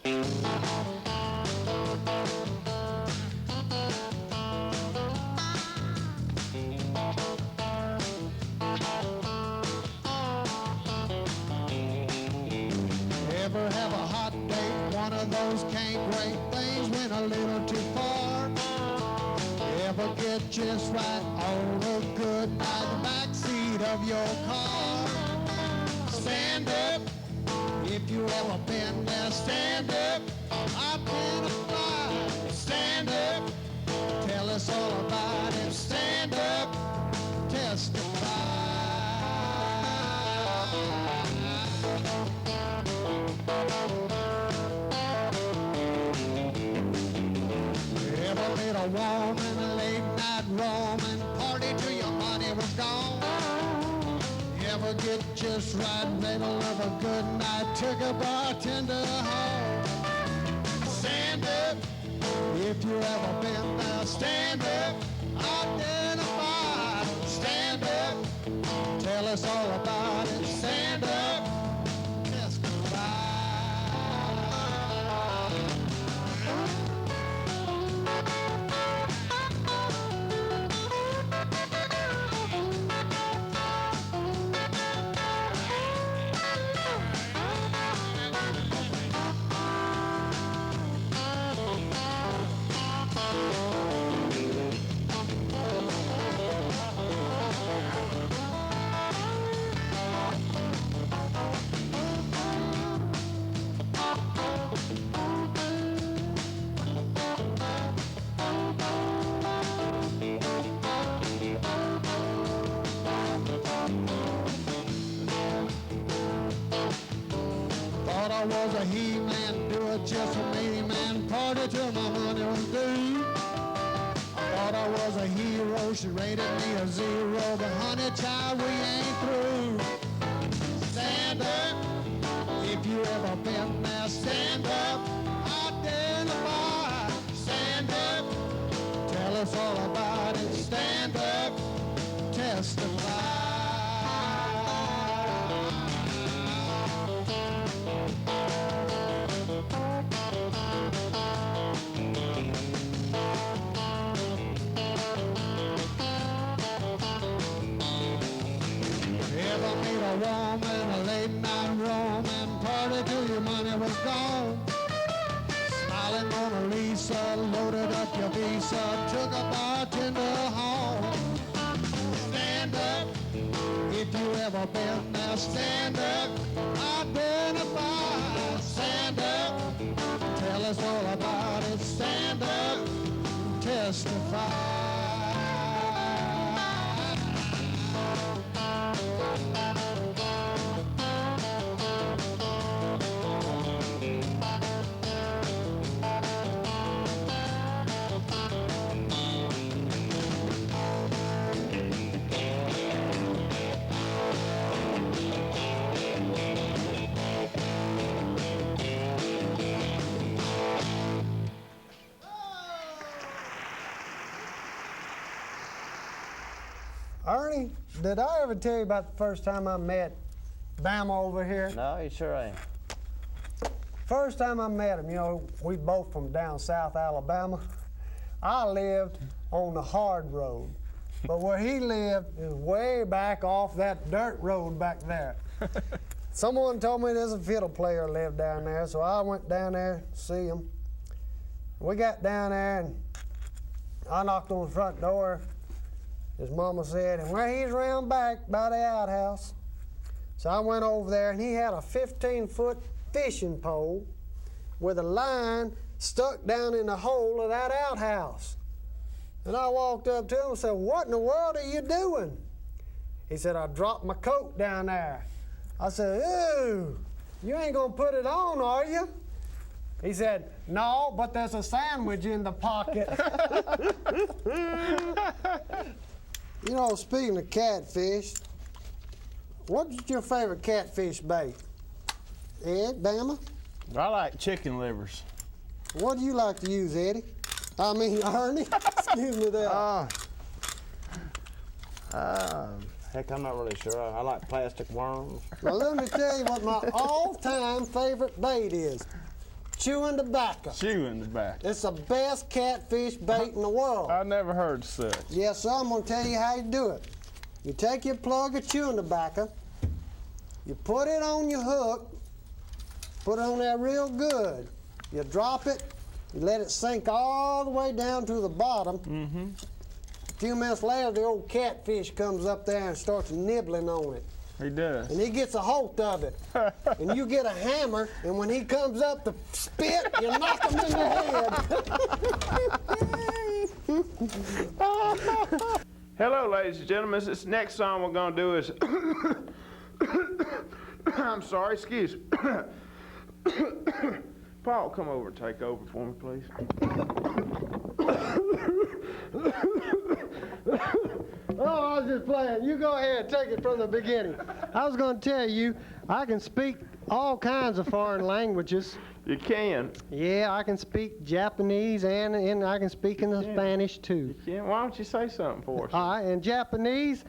Ever have a hot date, one of those can't wait, things went a little too far? Ever get just right on a good night, the back seat of your car? Stand up, if you ever been there, stand up, identify, stand up, tell us all about it, stand up, testify. Ever met a woman, a late night roaming, party till your money was gone? Ever get just right, middle of a good night, took a bartender home? Stand up, if you ever been there, stand up, identify, stand up, tell us all about it, stand up, testify. Thought I was a he-man, do it just for me, man, party till my money was due. I thought I was a hero, she rated me a 0, but honey child, we ain't through. Stand up, if you ever been there, stand up, identify, stand up, tell us all about it, stand up, testify. Ever meet a woman, a late night roaming, party till your money was gone? Smiling Mona Lisa, loaded up your visa, took a bartender home. Stand up, if you ever been there, stand up, identify, stand up, tell us all about it, stand up, testify. Ernie, did I ever tell you about the first time I met Bama over here? No, you sure ain't. First time I met him, you know, we both from down South Alabama. I lived on the hard road, but where he lived is way back off that dirt road back there. Someone told me there's a fiddle player lived down there, so I went down there to see him. We got down there and I knocked on the front door. His mama said, and where he's round back by the outhouse. So I went over there and he had a 15-foot fishing pole with a line stuck down in the hole of that outhouse. And I walked up to him and said, what in the world are you doing? He said, I dropped my coat down there. I said, ooh, you ain't gonna put it on, are you? He said, no, but there's a sandwich in the pocket. You know, speaking of catfish, what's your favorite catfish bait? Ed, Bama? I like chicken livers. What do you like to use, Eddie? I mean, Ernie? Excuse me there. Heck, I'm not really sure. I like plastic worms. Well, let me tell you what my all-time favorite bait is. chewing tobacco. Chewing tobacco. It's the best catfish bait in the world. I never heard such. Yes, sir, I'm gonna tell you how you do it. You take your plug of chewing tobacco, you put it on your hook, put it on there real good. You drop it, you let it sink all the way down to the bottom. Mm-hmm. A few minutes later, the old catfish comes up there and starts nibbling on it. He does. And he gets a hold of it. And you get a hammer, and when he comes up to spit, you knock him in the head. Hello, ladies and gentlemen. This next song we're going to do is... I'm sorry, excuse me. Paul, come over and take over for me, please. Oh, I was just playing. You go ahead and take it from the beginning. I was going to tell you, I can speak all kinds of foreign languages. You can. Yeah, I can speak Japanese and I can speak in the Spanish too. You can. Why don't you say something for us? All right, in Japanese,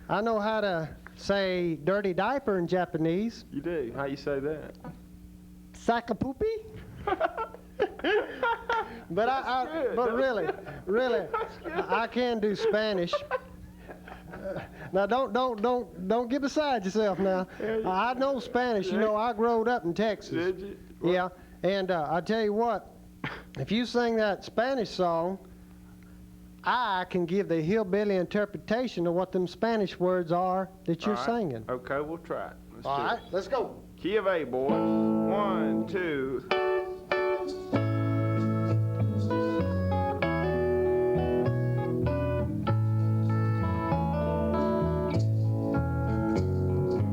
I know how to say dirty diaper in Japanese. You do. How you say that? Sakapupi. But really, I can do Spanish. Now don't get beside yourself now. I know Spanish. You know, I growed up in Texas. Did you? Yeah, and I tell you what, if you sing that Spanish song, I can give the hillbilly interpretation of what them Spanish words are that you're singing. Okay, we'll try it. All right, let's go. Key of A, boys. 1, 2.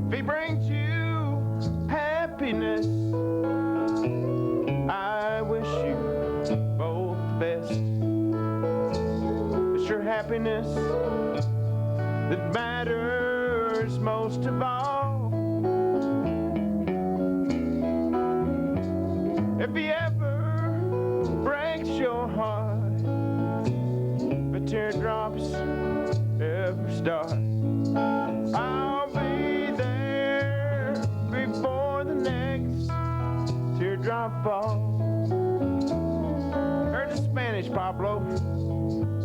If he brings you happiness, I wish you both the best. It's your happiness that matters most of all. If he ever breaks your heart, but teardrops ever start, I'll be there before the next teardrop falls. Heard the Spanish, Pablo.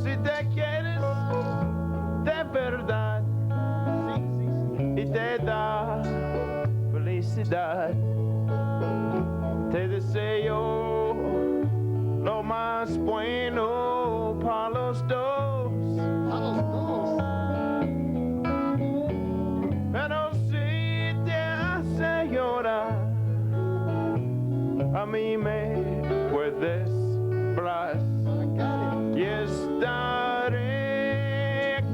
Si te quieres de verdad, y te da felicidad. Te deseo lo más bueno para los dos. Pero si te hace llorar, a mí me puedes hablar. Y estaré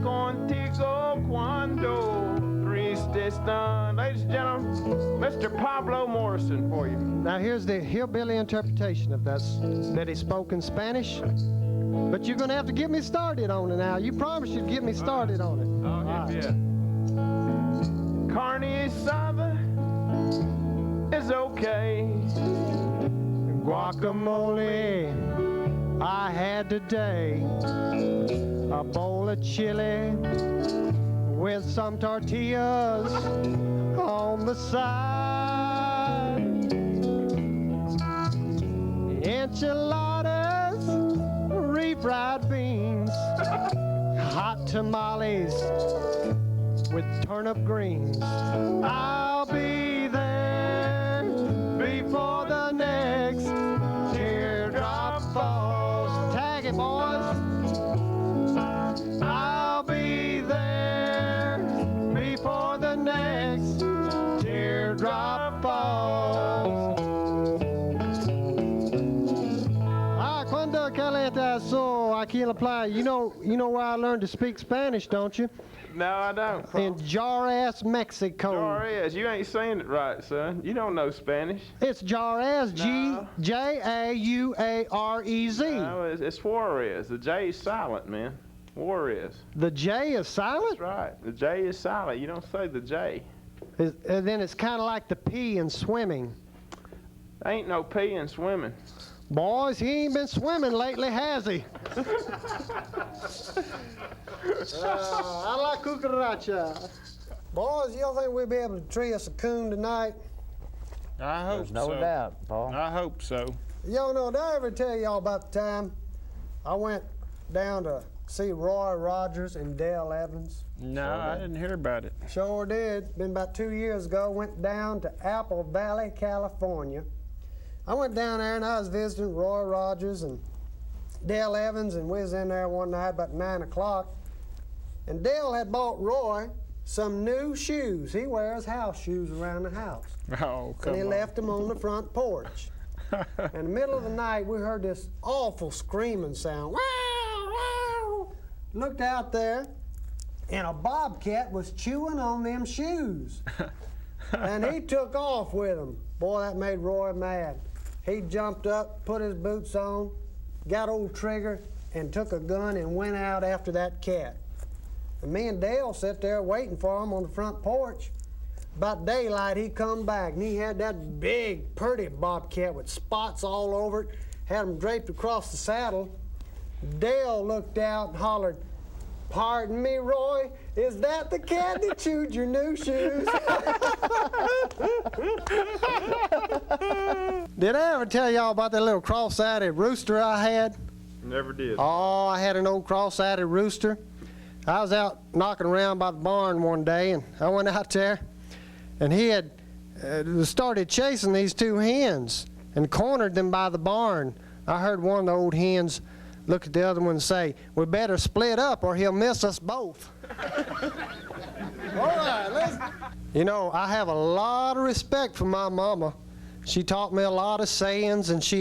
contigo cuando triste están. Ladies and gentlemen, Mr. Pablo Morrison for you. Now here's the hillbilly interpretation of that he spoke in Spanish. But you're gonna have to get me started on it now. You promised you'd get me started on it. Oh, yeah. Carne asada is okay. Guacamole I had today. A bowl of chili with some tortillas on the side. Enchiladas, refried beans, hot tamales with turnip greens. I'll be there before the next teardrop falls. Tag it, boys. I'll be there before the next teardrop falls. Cuando calienta so aquí en la playa. You know where I learned to speak Spanish, don't you? No, I don't. In Jar-ass, Mexico. Jar-ass. You ain't saying it right, son. You don't know Spanish. It's Jar-ass, No. J-A-U-A-R-E-Z. No, it's Juarez. The J is silent, man. Juarez. The J is silent? That's right. The J is silent. You don't say the J. And then it's kind of like the P in swimming. There ain't no P in swimming. Boys, he ain't been swimming lately, has he? I like cucaracha. Boys, y'all think we'll be able to tree us a coon tonight? I hope There's no so. doubt, Paul. I hope so. Y'all know, did I ever tell y'all about the time I went down to see Roy Rogers and Dale Evans? No, I didn't hear about it. Sure did. Been about 2 years ago. Went down to Apple Valley, California. I went down there and I was visiting Roy Rogers and Dale Evans, and we was in there one night about 9 o'clock. And Dale had bought Roy some new shoes. He wears house shoes around the house. Oh, come And he on. left them on the front porch. In the middle of the night, we heard this awful screaming sound. Wow, wow. Looked out there, and a bobcat was chewing on them shoes. And he took off with them. Boy, that made Roy mad. He jumped up, put his boots on, got old Trigger, and took a gun and went out after that cat. And me and Dale sat there waiting for him on the front porch. About daylight, he come back, and he had that big, pretty bobcat with spots all over it, had him draped across the saddle. Dale looked out and hollered, "Pardon me, Roy, is that the cat that chewed your new shoes?" Did I ever tell y'all about that little cross-eyed rooster I had? Never did. Oh, I had an old cross-eyed rooster. I was out knocking around by the barn one day, and I went out there, and he had started chasing these two hens and cornered them by the barn. I heard one of the old hens look at the other one and say, "We better split up or he'll miss us both." All right, listen. You know, I have a lot of respect for my mama. She taught me a lot of sayings, and she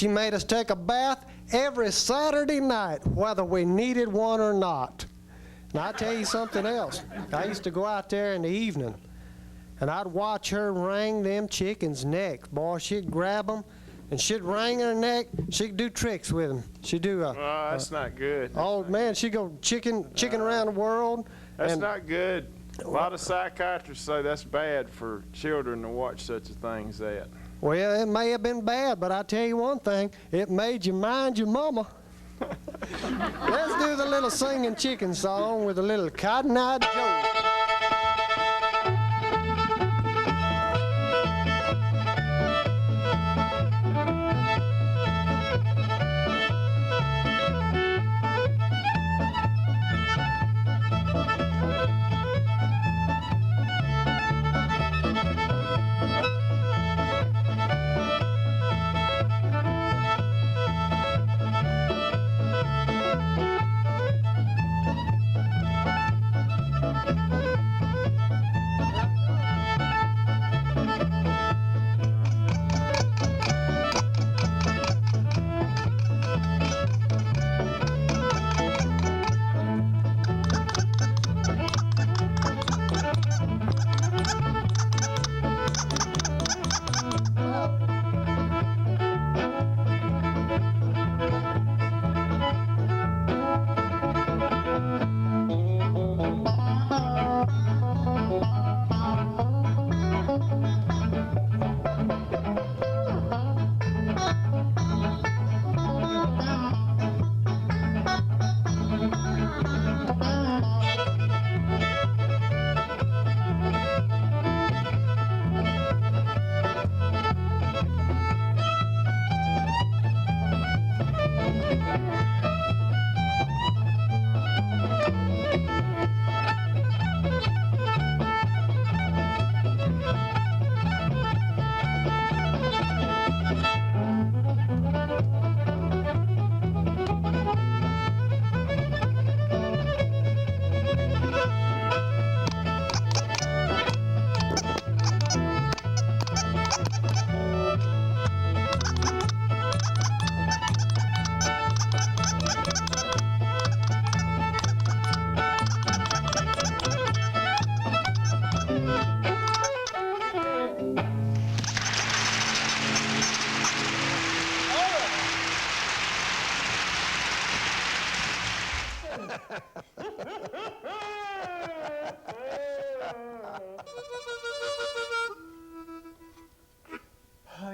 made us take a bath every Saturday night, whether we needed one or not. And I'll tell you something else. I used to go out there in the evening, and I'd watch her wring them chickens' necks. Boy, she'd grab them, and she'd wring her neck. She could do tricks with them. She'd do That's not good. oh, man, she'd go chicken around the world. That's not good. A lot of psychiatrists say that's bad for children to watch such a thing as that. Well, it may have been bad, but I tell you one thing, it made you mind your mama. Let's do the little singing chicken song with a little Cotton-Eyed Joe.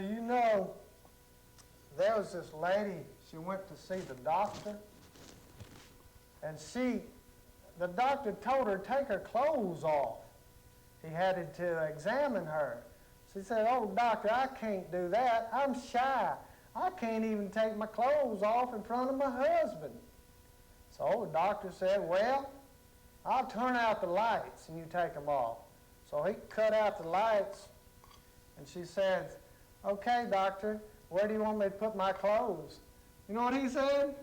You know, there was this lady, she went to see the doctor, and the doctor told her to take her clothes off. He had to examine her. She said, "Oh, doctor, I can't do that. I'm shy. I can't even take my clothes off in front of my husband." So the doctor said, "Well, I'll turn out the lights and you take them off." So he cut out the lights, and she said, "Okay, doctor, where do you want me to put my clothes?" You know what he said?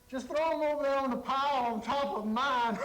"Just throw them over there on the pile on top of mine."